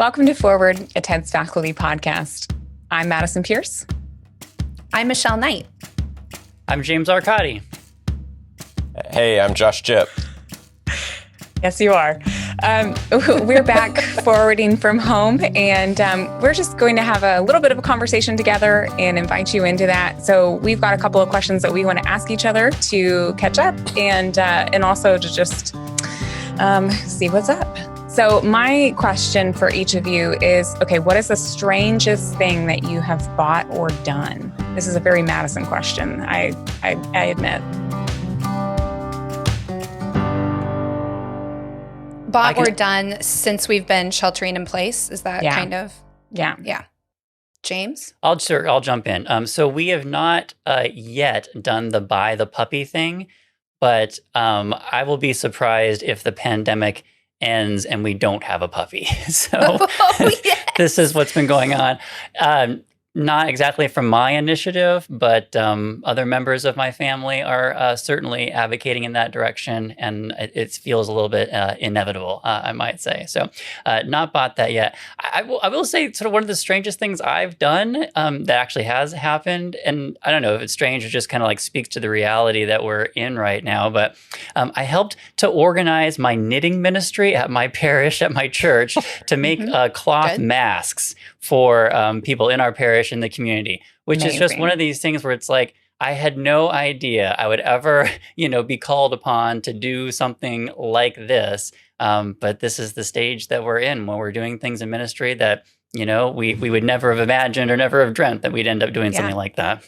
Welcome to Forward, a TED's faculty podcast. I'm Madison Pierce. I'm Michelle Knight. I'm James Arcadi. Hey, I'm Josh Jipp. Yes, you are. We're back forwarding from home, and we're just going to have a little bit of a conversation together and invite you into that. So we've got a couple of questions that we want to ask each other to catch up and also to just see what's up. So my question for each of you is, okay, what is the strangest thing that you have bought or done? This is a very Madison question, I admit. Bought or done since we've been sheltering in place? Is that kind of? Yeah. Yeah. James? I'll jump in. So we have not yet done the buy the puppy thing, but I will be surprised if the pandemic ends and we don't have a puppy. So this is what's been going on. Not exactly from my initiative, but other members of my family are certainly advocating in that direction, and it feels a little bit inevitable, I might say. So not bought that yet. I will say sort of one of the strangest things I've done that actually has happened, and I don't know if it's strange or just kind of like speaks to the reality that we're in right now, but I helped to organize my knitting ministry at my parish, at my church, to make cloth masks for people in our parish, in the community, which is just one of these things where it's like, I had no idea I would ever, be called upon to do something like this. But this is the stage that we're in when we're doing things in ministry that, we would never have imagined or never have dreamt that we'd end up doing something like that.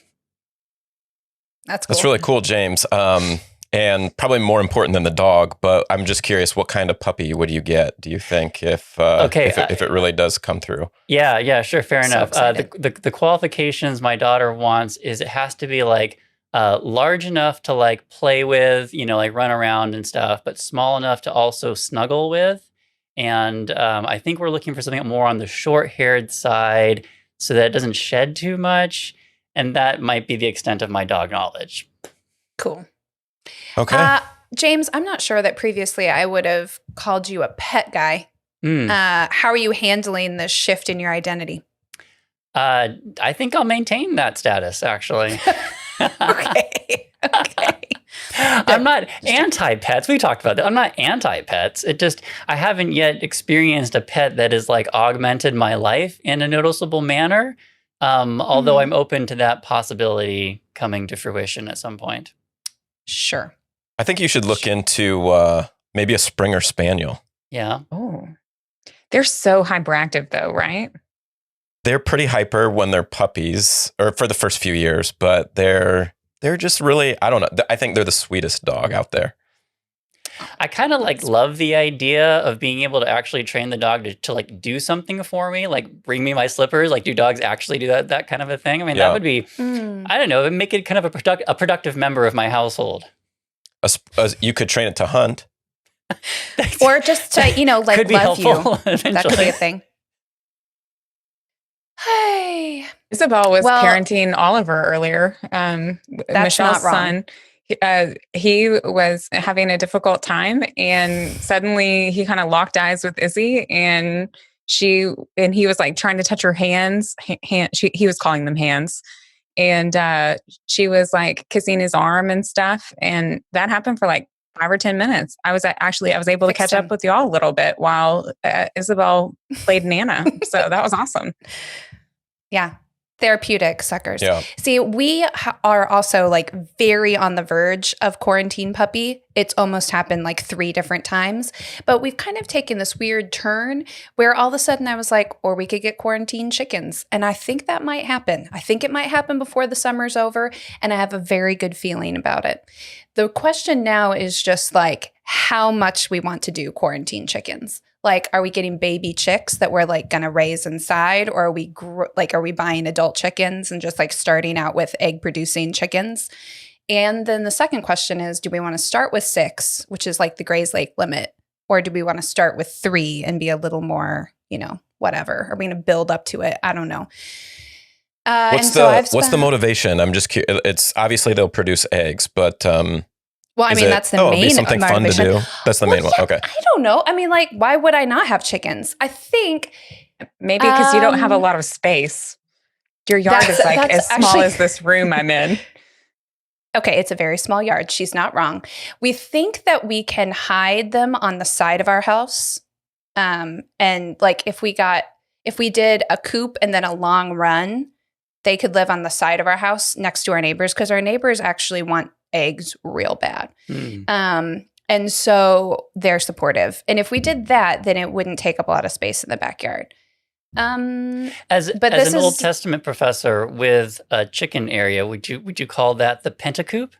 That's cool. That's really cool, James. And probably more important than the dog, but I'm just curious, what kind of puppy would you get, do you think, if it really does come through? Yeah, sure, fair enough. The qualifications my daughter wants is it has to be like large enough to like play with, like run around and stuff, but small enough to also snuggle with. And I think we're looking for something more on the short-haired side so that it doesn't shed too much. And that might be the extent of my dog knowledge. Cool. Okay. James, I'm not sure that previously I would have called you a pet guy. How are you handling the shift in your identity? I think I'll maintain that status, actually. Okay. I'm not anti-pets. We talked about that. I'm not anti-pets. I haven't yet experienced a pet that has like augmented my life in a noticeable manner. Although I'm open to that possibility coming to fruition at some point. Sure. I think you should look into maybe a Springer Spaniel. Yeah. Oh, they're so hyperactive though, right? They're pretty hyper when they're puppies, or for the first few years, but they're just really, I don't know. I think they're the sweetest dog out there. I kind of like love the idea of being able to actually train the dog to like do something for me, like bring me my slippers. Like, do dogs actually do that kind of a thing? I mean, that would be, I don't know, it would make it kind of a productive member of my household. You could train it to hunt. Or just to, like could be love helpful, you. That could be a thing. Hey. Isabel was parenting Oliver earlier. Michelle's son. He was having a difficult time, and suddenly he kind of locked eyes with Izzy, and he was like trying to touch her hands. He was calling them hands, and she was like kissing his arm and stuff. And that happened for like 5 or 10 minutes. I was able to catch up with y'all a little bit while Isabel played Nana. So that was awesome. Yeah. Therapeutic suckers. Yeah. See, we are also like very on the verge of quarantine puppy. It's almost happened like 3 different times, but we've kind of taken this weird turn where all of a sudden I was like, or we could get quarantine chickens. And I think that might happen. I think it might happen before the summer's over, and I have a very good feeling about it. The question now is just like how much we want to do quarantine chickens. Like, are we getting baby chicks that we're like going to raise inside, or are we buying adult chickens and just like starting out with egg producing chickens? And then the second question is, do we want to start with 6, which is like the Gray's Lake limit, or do we want to start with 3 and be a little more, whatever? Are we going to build up to it? I don't know. What's the motivation? I'm just curious. It's obviously they'll produce eggs, but Well, I mean, that's the main something fun to do. That's the main one. Okay. I don't know. I mean, like, why would I not have chickens? I think maybe because you don't have a lot of space. Your yard is like as small as this room I'm in. Okay, it's a very small yard. She's not wrong. We think that we can hide them on the side of our house. And like if we did a coop and then a long run, they could live on the side of our house next to our neighbors because our neighbors actually want eggs real bad. And so they're supportive. And if we did that, then it wouldn't take up a lot of space in the backyard. As an Old Testament professor with a chicken area, would you call that the Pentacoop?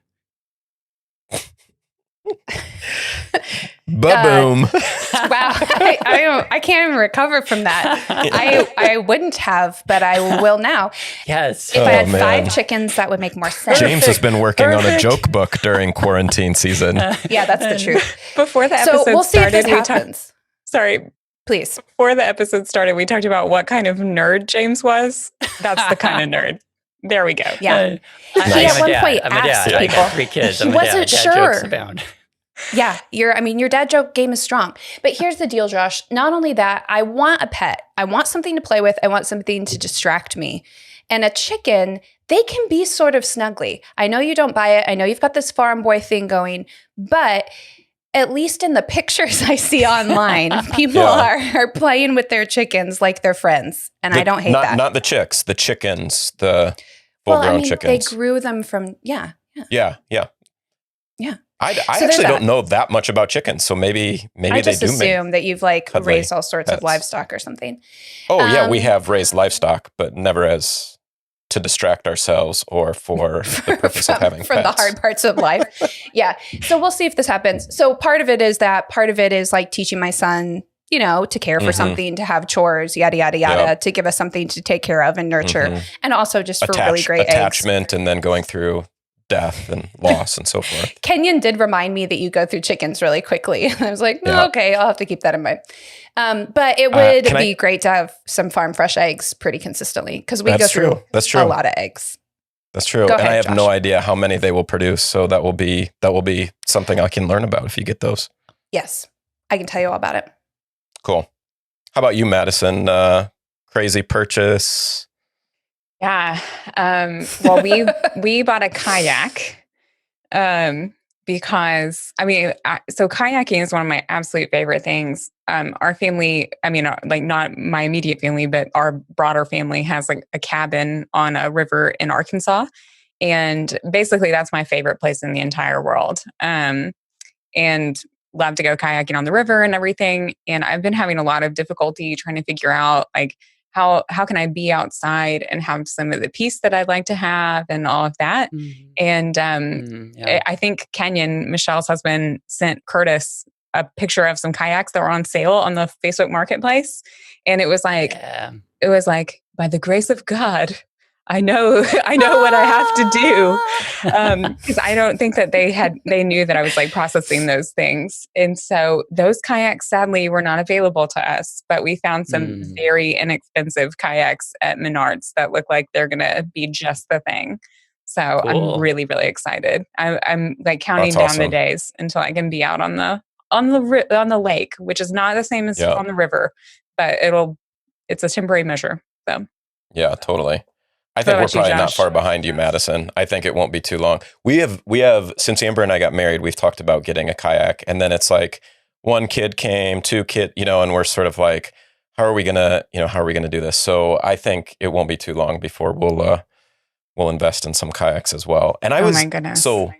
Ba-boom. Wow. I can't even recover from that. I wouldn't have, but I will now. Yes. If I had 5 chickens, that would make more sense. James has been working on a joke book during quarantine season. Yeah, that's the truth. Before the episode we'll see started, if this happens. Sorry. Please. Before the episode started, we talked about what kind of nerd James was. That's the kind of nerd. There we go. Yeah. He at one point asked people. I got 3 kids. He wasn't sure. Jokes abound. Yeah, your dad joke game is strong. But here's the deal, Josh. Not only that, I want a pet. I want something to play with. I want something to distract me. And a chicken, they can be sort of snuggly. I know you don't buy it. I know you've got this farm boy thing going, but at least in the pictures I see online, people are playing with their chickens like they're friends. And I don't hate that. Not the chicks, the chickens, the full-grown chickens. They grew them from, Yeah. I actually don't know that much about chickens, so maybe they do. I just assume that you've raised all sorts of livestock or something. Oh yeah, we have raised livestock, but never as to distract ourselves or for the purpose of having from pets. The hard parts of life. Yeah. So we'll see if this happens. So part of it is like teaching my son, to care for something, to have chores, yada, yada, yada, to give us something to take care of and nurture. And also just for really great attachment eggs. And then going through death and loss and so forth. Kenyon did remind me that you go through chickens really quickly. I was like, okay, I'll have to keep that in mind. But it would be great to have some farm fresh eggs pretty consistently because we go through a lot of eggs. That's true. Go ahead, I have Josh. no idea how many they will produce. So that will be something I can learn about if you get those. Yes, I can tell you all about it. Cool. How about you, Madison? Crazy purchase? Yeah. Well, we bought a kayak because so kayaking is one of my absolute favorite things. Our family, not my immediate family, but our broader family has like a cabin on a river in Arkansas. And basically that's my favorite place in the entire world. And love to go kayaking on the river and everything. And I've been having a lot of difficulty trying to figure out like, how can I be outside and have some of the peace that I'd like to have and all of that. And I think Kenyon, Michelle's husband, sent Curtis a picture of some kayaks that were on sale on the Facebook Marketplace. And it was like, by the grace of God, I know what I have to do. Because I don't think that they knew that I was like processing those things. And so those kayaks sadly were not available to us, but we found some very inexpensive kayaks at Menards that look like they're going to be just the thing. So cool. I'm really, really excited. I'm like counting down the days until I can be out on the lake, which is not the same as on the river, but it's a temporary measure. So yeah, totally. I think we're probably not far behind you, Madison. I think it won't be too long. We have since Amber and I got married, we've talked about getting a kayak, and then it's like one kid came, 2 kids, and we're sort of like, how are we gonna do this? So I think it won't be too long before we'll invest in some kayaks as well. And my goodness. So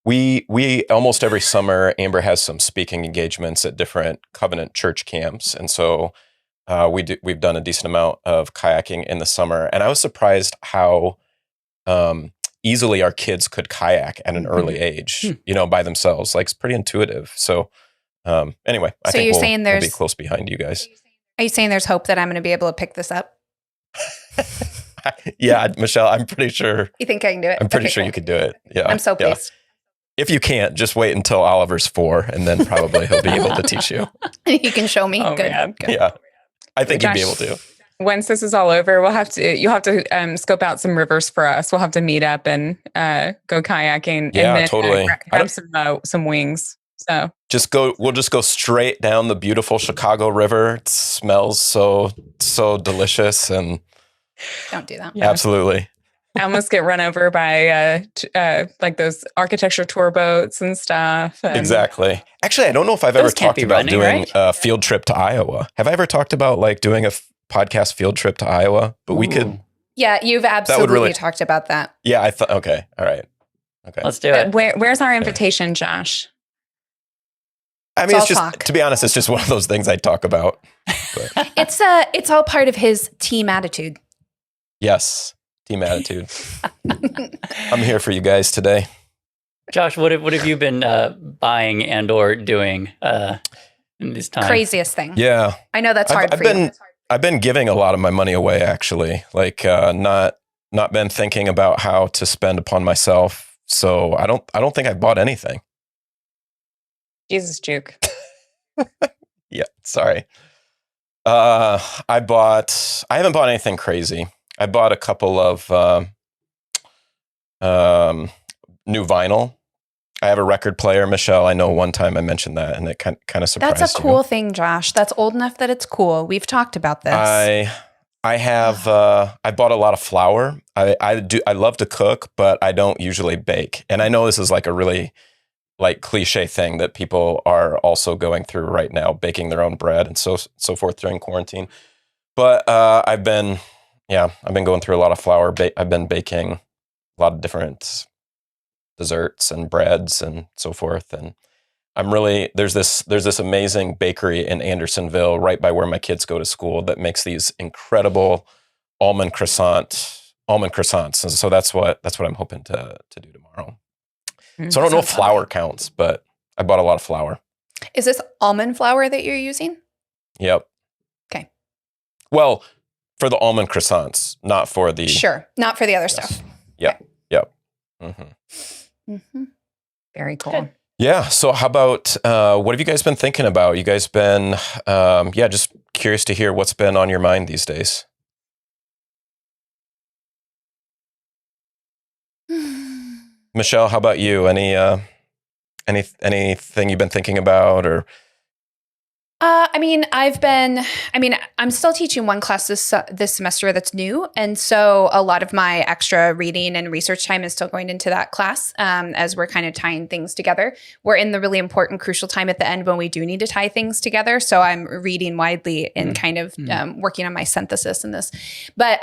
we almost every summer, Amber has some speaking engagements at different Covenant church camps, and so. We've done a decent amount of kayaking in the summer, and I was surprised how easily our kids could kayak at an early age, by themselves. Like it's pretty intuitive. So anyway, I think we'll be close behind you guys. Are you saying there's hope that I'm going to be able to pick this up? Yeah, Michelle, I'm pretty sure. You think I can do it? I'm pretty sure you could do it. Yeah, I'm so pleased. If you can't, just wait until Oliver's 4, and then probably he'll be able to teach you. You can show me. Oh, Good. Man. Good. Yeah. I think you'd be able to. Once this is all over, you'll have to scope out some rivers for us. We'll have to meet up and go kayaking. Yeah, and then, totally. Grab some wings. So we'll just go straight down the beautiful Chicago River. It smells so delicious, and don't do that. Yeah. Absolutely. I almost get run over by like those architecture tour boats and stuff. And Exactly. Actually, I don't know if I've ever talked about doing a field trip to Iowa. Have I ever talked about like doing a podcast field trip to Iowa? But we could. Yeah, you've absolutely talked about that. Yeah, I thought. Okay, all right. Okay, let's do it. Where's our invitation, Josh? I mean, it's just to be honest, it's just one of those things I talk about. But. It's all part of his team attitude. Yes. Team attitude. I'm here for you guys today. Josh, what have you been buying and or doing in this time? Craziest thing. Yeah. I know that's hard for you. I've been giving a lot of my money away, actually. Like not been thinking about how to spend upon myself. So I don't think I've bought anything. Jesus juke. Yeah, sorry. I haven't bought anything crazy. I bought a couple of new vinyl. I have a record player, Michelle. I know one time I mentioned that, and it kind of surprised you. That's a cool thing, Josh. That's old enough that it's cool. We've talked about this. I have. I bought a lot of flour. I love to cook, but I don't usually bake. And I know this is like a really like cliche thing that people are also going through right now, baking their own bread and so forth during quarantine. But I've been going through a lot of flour. I've been baking a lot of different desserts and breads and so forth. And there's this amazing bakery in Andersonville, right by where my kids go to school, that makes these incredible almond croissants. And so that's what I'm hoping to do tomorrow. So I don't know if flour counts, but I bought a lot of flour. Is this almond flour that you're using? Yep. Okay. Well, for the almond croissants, not for the... Sure. Not for the other stuff. Yep. Okay. Yep. Mm-hmm. Mm-hmm. Very cool. Good. Yeah. So how about, what have you guys been thinking about? You guys been, just curious to hear what's been on your mind these days. Michelle, how about you? Anything you've been thinking about or? I'm still teaching one class this semester that's new. And so a lot of my extra reading and research time is still going into that class as we're kind of tying things together. We're in the really important, crucial time at the end when we do need to tie things together. So I'm reading widely and kind of working on my synthesis in this. But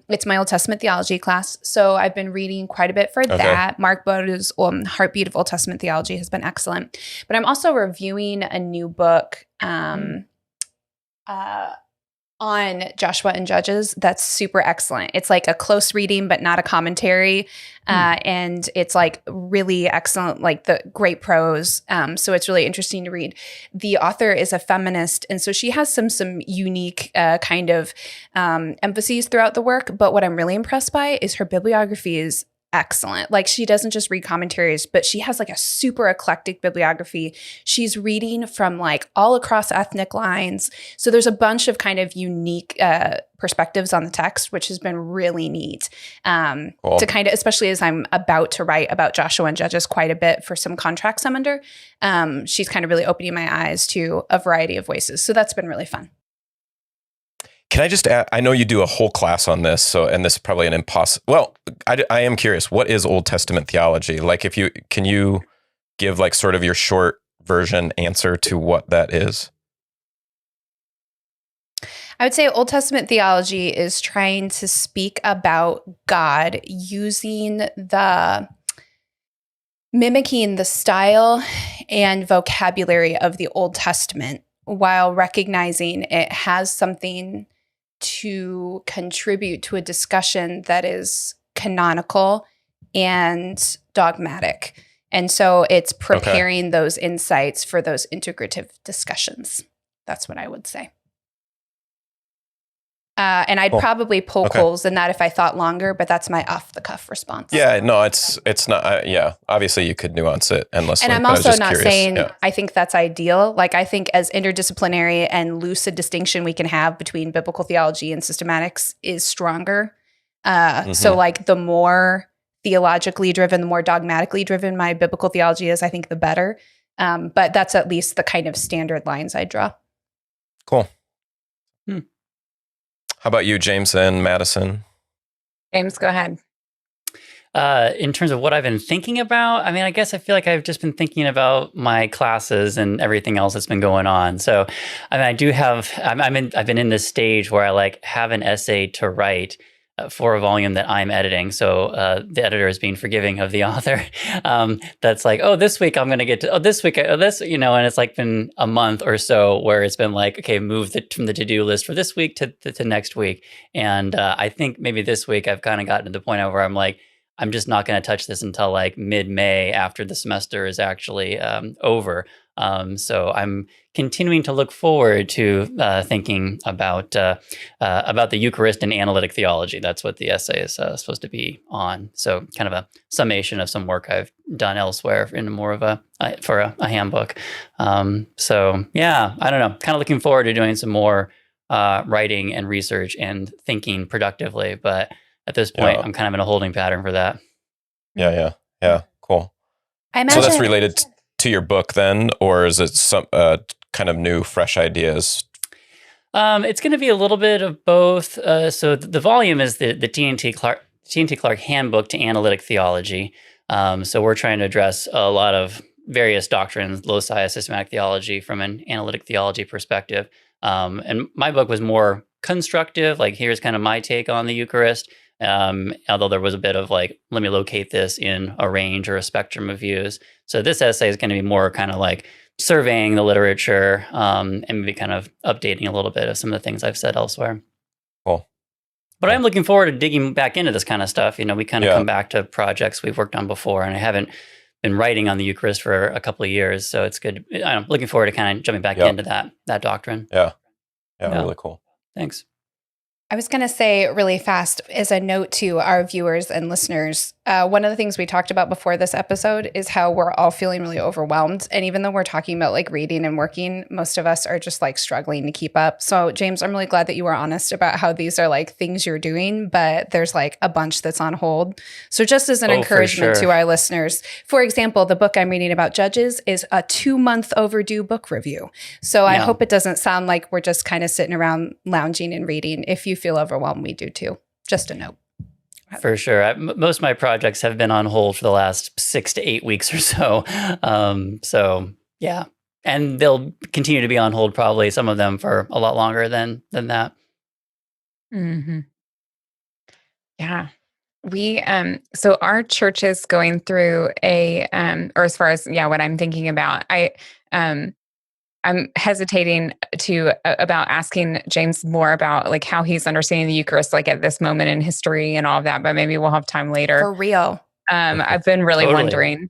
it's my Old Testament theology class. So I've been reading quite a bit for that. Mark Boda's Heartbeat of Old Testament Theology has been excellent. But I'm also reviewing a new book on Joshua and Judges that's super excellent. It's like a close reading, but not a commentary. And it's like really excellent, like the great prose. So it's really interesting to read. The author is a feminist. And so she has some unique kind of emphases throughout the work. But what I'm really impressed by is her bibliography is excellent. Like she doesn't just read commentaries, but she has like a super eclectic bibliography. She's reading from like all across ethnic lines. So there's a bunch of kind of unique perspectives on the text, which has been really neat Cool. to kind of, especially as I'm about to write about Joshua and Judges quite a bit for some contracts I'm under. She's kind of really opening my eyes to a variety of voices. So that's been really fun. Can I just add, I know you do a whole class on this, and this is probably an impossible, well, I am curious, what is Old Testament theology? Like can you give like sort of your short version answer to what that is? I would say Old Testament theology is trying to speak about God mimicking the style and vocabulary of the Old Testament while recognizing it has something to contribute to a discussion that is canonical and dogmatic. And so it's preparing those insights for those integrative discussions. That's what I would say. And I'd Cool. probably pull holes in that if I thought longer, but that's my off the cuff response. Yeah, no, it's not. Yeah, obviously you could nuance it endlessly. And I'm but I was also just not curious. saying I think that's ideal. Like, I think as interdisciplinary and lucid distinction we can have between biblical theology and systematics is stronger. So like the more theologically driven, the more dogmatically driven my biblical theology is, I think the better. But that's at least the kind of standard lines I draw. Cool. How about you, James and Madison? James, go ahead. In terms of what I've been thinking about, I mean, I guess I feel like I've just been thinking about my classes and everything else that's been going on. So, I mean, I do have, I've been in this stage where I like have an essay to write for a volume that I'm editing. So the editor is being forgiving of the author. That's like, oh, this week I'm going to get to, this week, this, you know, and it's like been a month or so where it's been like, okay, move from the to-do list for this week to next week. And I think maybe this week I've kind of gotten to the point where I'm like, I'm just not going to touch this until like mid-May after the semester is actually over. So I'm continuing to look forward to thinking about the Eucharist and analytic theology. That's what the essay is supposed to be on. So kind of a summation of some work I've done elsewhere in more of a handbook. So yeah, I don't know. Kind of looking forward to doing some more writing and research and thinking productively. But at this point, I'm kind of in a holding pattern for that. Yeah. Cool. I imagine so that's related to your book then, or is it some kind of new, fresh ideas? It's going to be a little bit of both. So the volume is the T&T Clark Handbook to Analytic Theology. So we're trying to address a lot of various doctrines, loci of systematic theology from an analytic theology perspective. And my book was more constructive, like here's kind of my take on the Eucharist. Although there was a bit of like, let me locate this in a range or a spectrum of views. So this essay is going to be more kind of like surveying the literature and maybe kind of updating a little bit of some of the things I've said elsewhere. Cool. But I'm looking forward to digging back into this kind of stuff. You know, we kind of come back to projects we've worked on before, and I haven't been writing on the Eucharist for a couple of years. So it's good. I'm looking forward to kind of jumping back into that doctrine. Yeah, really cool. Thanks. I was going to say really fast as a note to our viewers and listeners, one of the things we talked about before this episode is how we're all feeling really overwhelmed. And even though we're talking about like reading and working, most of us are just like struggling to keep up. So James, I'm really glad that you were honest about how these are like things you're doing, but there's like a bunch that's on hold. So just as an encouragement to our listeners, for example, the book I'm reading about Judges is a 2-month overdue book review. So I hope it doesn't sound like we're just kind of sitting around lounging and reading. If you feel overwhelmed, we do too. Just a note. For sure. Most of my projects have been on hold for the last 6 to 8 weeks or so. So yeah. And they'll continue to be on hold, probably some of them for a lot longer than that. Mm-hmm. Yeah. We, so our church is going through or as far as, what I'm thinking about, I'm hesitating about asking James more about like how he's understanding the Eucharist, like at this moment in history and all of that, but maybe we'll have time later. For real. I've been really wondering.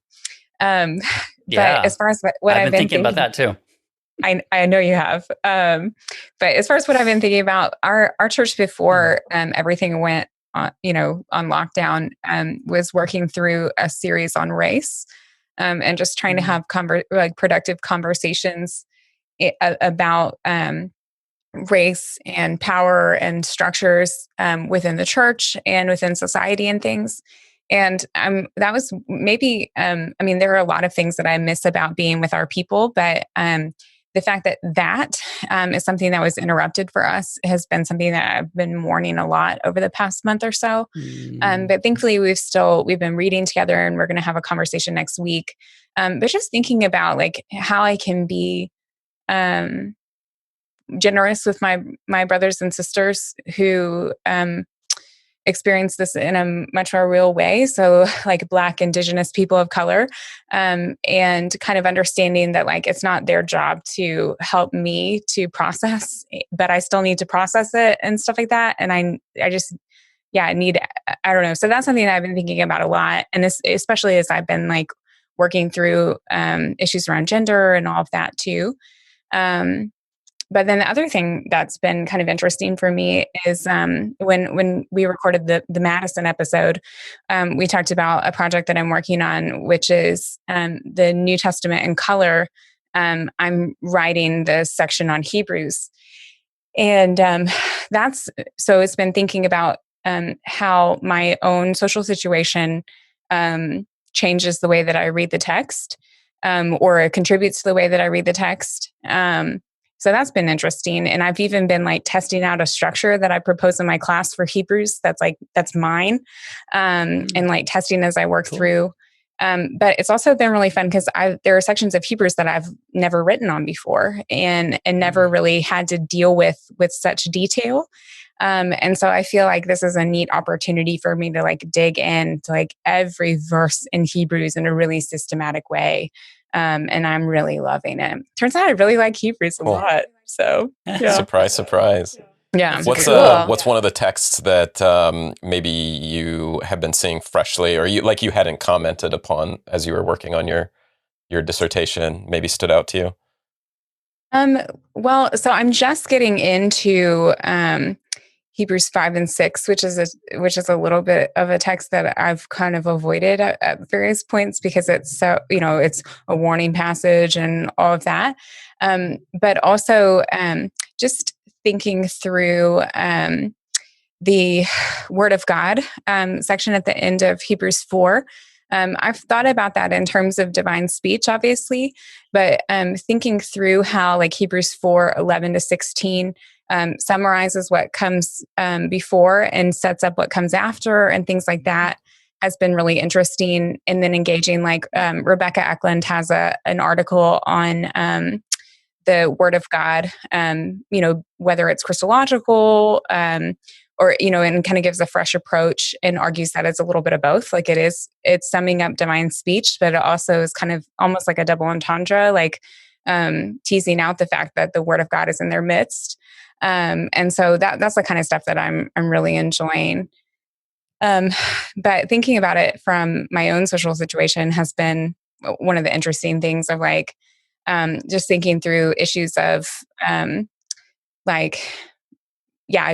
But as far as what I've been thinking about that too. I know you have. But as far as what I've been thinking about, our church before everything went on, on lockdown, was working through a series on race, and just trying to have productive conversations about race and power and structures within the church and within society and things. And that was maybe, there are a lot of things that I miss about being with our people, but the fact that is something that was interrupted for us has been something that I've been mourning a lot over the past month or so. But thankfully we've been reading together, and we're going to have a conversation next week. But just thinking about like how I can be generous with my brothers and sisters who experience this in a much more real way. So like Black, Indigenous people of color, and kind of understanding that like it's not their job to help me to process, but I still need to process it and stuff like that. And I just need, I don't know. So that's something that I've been thinking about a lot. And this, especially as I've been like working through issues around gender and all of that too. but then the other thing that's been kind of interesting for me is when we recorded the Madison episode, we talked about a project that I'm working on, which is the New Testament in color. I'm writing the section on Hebrews. And it's been thinking about how my own social situation changes the way that I read the text, or it contributes to the way that I read the text. So that's been interesting. And I've even been like testing out a structure that I propose in my class for Hebrews that's mine, and like testing as I work through. But it's also been really fun because there are sections of Hebrews that I've never written on before and never really had to deal with such detail. And so I feel like this is a neat opportunity for me to like dig into like every verse in Hebrews in a really systematic way. And I'm really loving it. Turns out I really like Hebrews a lot. So yeah. Surprise. Yeah. What's one of the texts that maybe you have been seeing freshly, or you hadn't commented upon as you were working on your dissertation, maybe stood out to you? Well, so I'm just getting into Hebrews 5 and 6, which is a little bit of a text that I've kind of avoided at various points because it's so, it's a warning passage and all of that. But also just thinking through the Word of God section at the end of Hebrews 4. I've thought about that in terms of divine speech, obviously, but thinking through how like Hebrews 4:11-16 summarizes what comes before and sets up what comes after and things like that has been really interesting. And then engaging, like Rebecca Eklund has an article on the Word of God, whether it's Christological, or, and kind of gives a fresh approach and argues that it's a little bit of both. Like it's summing up divine speech, but it also is kind of almost like a double entendre, like teasing out the fact that the Word of God is in their midst. And so that's the kind of stuff that I'm really enjoying. But thinking about it from my own social situation has been one of the interesting things of like, just thinking through issues of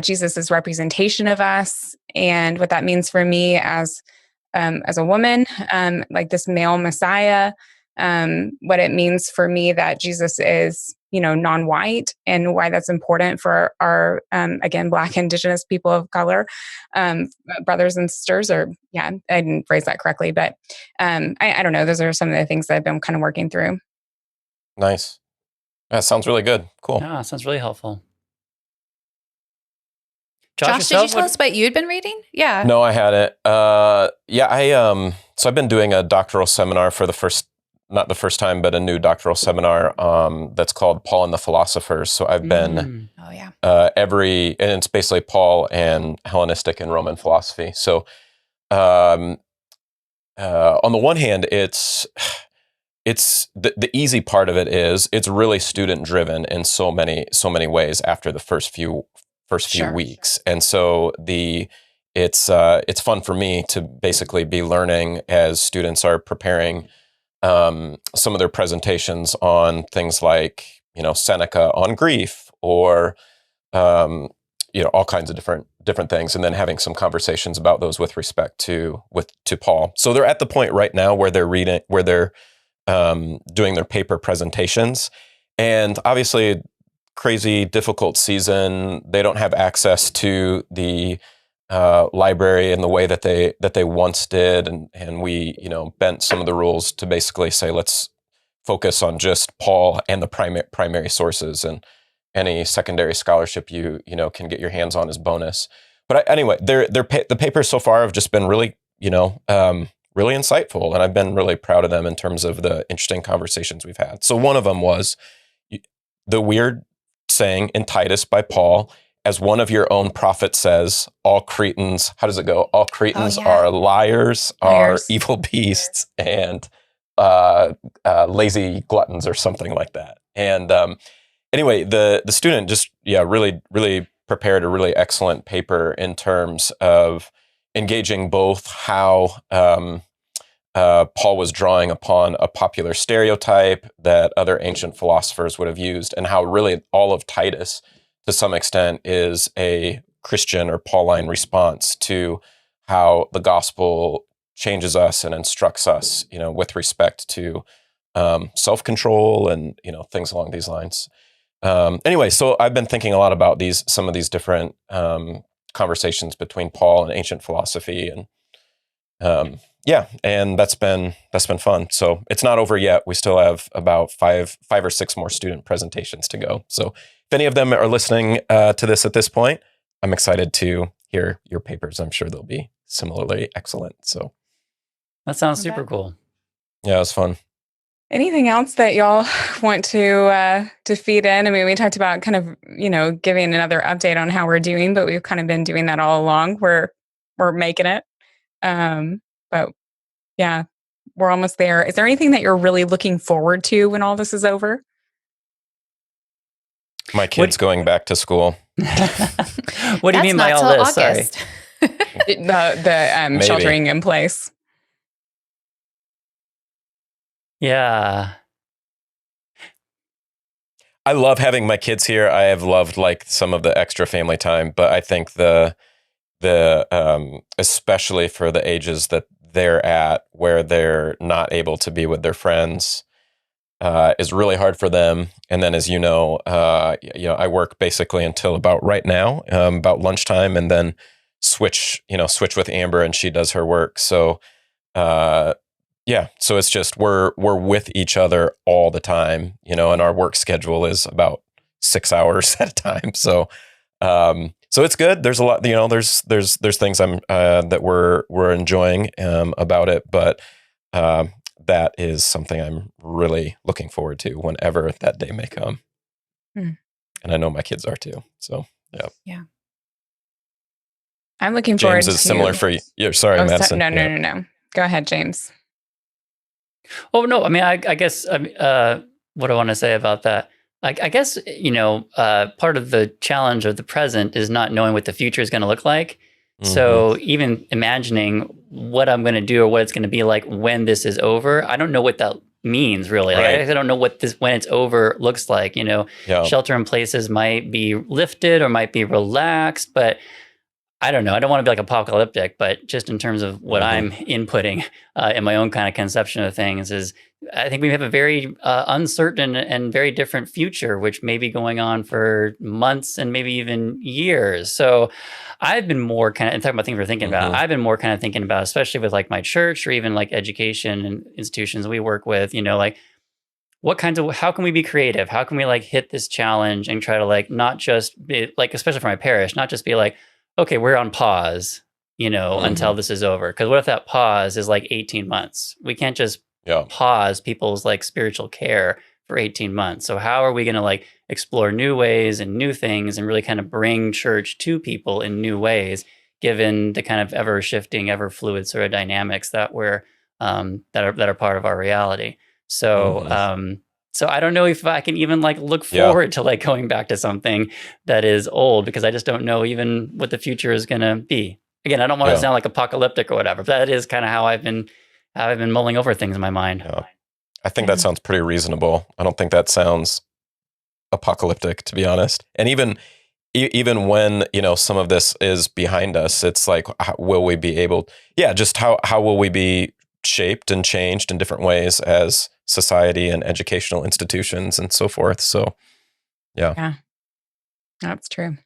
Jesus' representation of us and what that means for me as a woman, like this male Messiah, what it means for me that Jesus is, non-white, and why that's important for our, again, Black, Indigenous people of color, brothers and sisters, I didn't phrase that correctly, but I don't know. Those are some of the things that I've been kind of working through. Nice. That sounds really good. Cool. Yeah, sounds really helpful. Josh, did you tell us what you'd been reading? Yeah. No, I hadn't. So I've been doing a doctoral seminar for not the first time, but a new doctoral seminar that's called Paul and the Philosophers. So I've been and it's basically Paul and Hellenistic and Roman philosophy. So on the one hand, it's the easy part of it is it's really student driven in so many ways after the first few weeks. And so it's fun for me to basically be learning as students are preparing some of their presentations on things like, Seneca on grief, or all kinds of different things, and then having some conversations about those with respect to Paul. So they're at the point right now where they're doing their paper presentations, and obviously crazy difficult season. They don't have access to the library in the way that they once did, and we bent some of the rules to basically say let's focus on just Paul and the primary sources, and any secondary scholarship you can get your hands on is bonus. But anyway, the papers so far have just been really really insightful, and I've been really proud of them in terms of the interesting conversations we've had. So one of them was the weird saying in Titus by Paul, as one of your own prophets says, all Cretans, how does it go? All Cretans are liars, are evil beasts, and lazy gluttons, or something like that. And anyway, the student just really, really prepared a really excellent paper in terms of engaging both how Paul was drawing upon a popular stereotype that other ancient philosophers would have used, and how really all of Titus, to some extent, is a Christian or Pauline response to how the gospel changes us and instructs us, with respect to self-control and, things along these lines. Anyway, so I've been thinking a lot about some of these different conversations between Paul and ancient philosophy, and and that's been fun. So it's not over yet. We still have about five or six more student presentations to go. So if any of them are listening to this at this point, I'm excited to hear your papers. I'm sure they'll be similarly excellent. So that sounds super cool. Yeah, it was fun. Anything else that y'all want to feed in? I mean, we talked about kind of, giving another update on how we're doing, but we've kind of been doing that all along. We're making it. But yeah, we're almost there. Is there anything that you're really looking forward to when all this is over? My kids going back to school. What do you mean by all this? August. Sorry. the sheltering in place. Yeah. I love having my kids here. I have loved some of the extra family time, but I think the especially for the ages that they're at, where they're not able to be with their friends, is really hard for them. And then, as I work basically until about right now, about lunchtime, and then switch with Amber, and she does her work. So, so it's just we're with each other all the time, and our work schedule is about 6 hours at a time. So, so it's good. There's a lot, there's things that we're enjoying about it, but that is something I'm really looking forward to whenever that day may come. And I know my kids are too. So yeah. I'm looking forward to. James is similar for you. Yeah, sorry, Madison. No. Go ahead, James. Oh no, I mean, I guess what I want to say about that. I guess, part of the challenge of the present is not knowing what the future is going to look like. Mm-hmm. So even imagining what I'm going to do or what it's going to be like when this is over, I don't know what that means really. Right. I don't know what when it's over looks like. Shelter in places might be lifted or might be relaxed, but I don't know. I don't want to be apocalyptic, but just in terms of what I'm inputting in my own kind of conception of things is I think we have a very uncertain and very different future, which may be going on for months and maybe even years. So I've been more kind of, and talking about things we're thinking about, I've been more kind of thinking about, especially with my church or even education and institutions we work with, what kinds of, how can we be creative? How can we hit this challenge and try to not just be especially for my parish, not just be okay, we're on pause, until this is over. Because what if that pause is 18 months? We can't just pause people's spiritual care for 18 months. So how are we going to explore new ways and new things and really kind of bring church to people in new ways, given the kind of ever shifting, ever fluid sort of dynamics that we're that are part of our reality. So so I don't know if I can even look forward to going back to something that is old, because I just don't know even what the future is going to be. Again, I don't want to sound apocalyptic or whatever, but that is kind of how I've been mulling over things in my mind. Yeah. I think that sounds pretty reasonable. I don't think that sounds apocalyptic, to be honest. And even when, some of this is behind us, it's will we be able, just how will we be shaped and changed in different ways as society and educational institutions and so forth. So, yeah, that's true.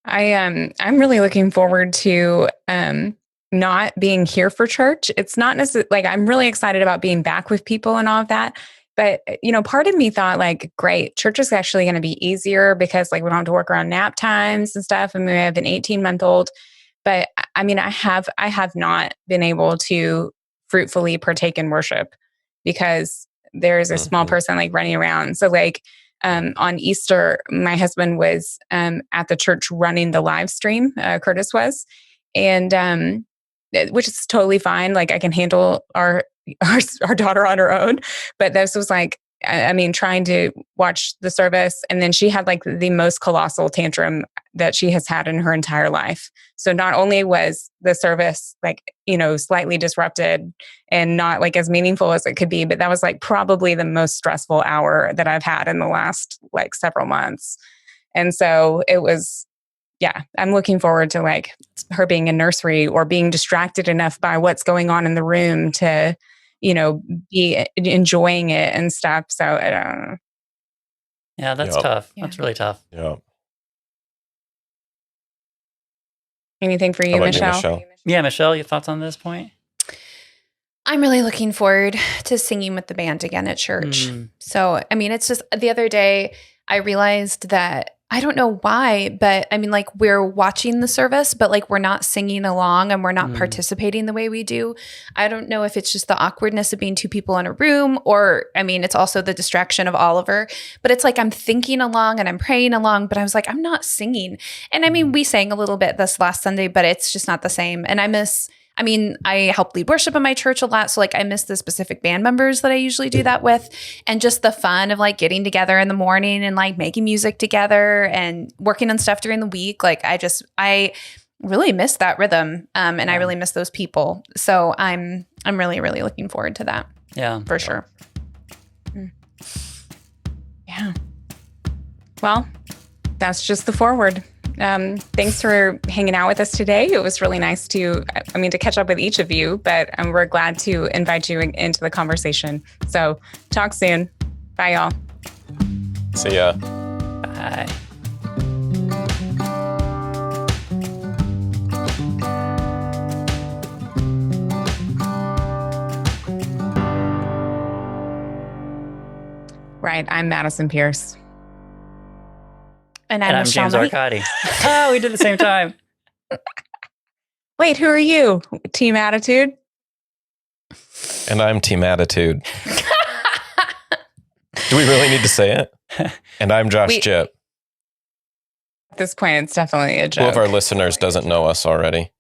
I'm really looking forward to not being here for church. It's not necessarily I'm really excited about being back with people and all of that. But, part of me thought great, church is actually going to be easier because we don't have to work around nap times and stuff. And we have an 18-month-old. But I mean, I have not been able to fruitfully partake in worship because there's a small person running around. So on Easter, my husband was at the church running the live stream. Curtis was, and which is totally fine. I can handle our daughter on her own, but this was I mean, trying to watch the service. And then she had like the most colossal tantrum that she has had in her entire life. So not only was the service like, slightly disrupted and not like as meaningful as it could be, but that was like probably the most stressful hour that I've had in the last like several months. And so it was, I'm looking forward to like her being in nursery or being distracted enough by what's going on in the room to, be enjoying it and stuff. So I don't know. Yeah, that's tough. Yeah. That's really tough. Yeah. Anything for you, Michelle? Yeah, Michelle, your thoughts on this point? I'm really looking forward to singing with the band again at church. So, I mean, it's just the other day I realized that I don't know why, but I mean, like we're watching the service, but like we're not singing along and we're not participating the way we do. I don't know if it's just the awkwardness of being two people in a room or, I mean, it's also the distraction of Oliver, but it's like I'm thinking along and I'm praying along, but I was like, I'm not singing. And I mean, we sang a little bit this last Sunday, but it's just not the same. And I help lead worship in my church a lot. So like I miss the specific band members that I usually do that with. And just the fun of like getting together in the morning and like making music together and working on stuff during the week. Like I really miss that rhythm. And I really miss those people. So I'm really, really looking forward to that. Yeah. For sure. Yeah. Well, that's just the forward. Thanks for hanging out with us today. It was really nice to catch up with each of you, but we're glad to invite you into the conversation. So talk soon. Bye, y'all. See ya. Bye. Right. I'm Madison Pierce. And I'm James Arcadi. Oh, we did the same time. Wait, who are you? Team Attitude? And I'm Team Attitude. Do we really need to say it? And I'm Josh Jip. At this point, it's definitely a joke. Who of our listeners doesn't know us already?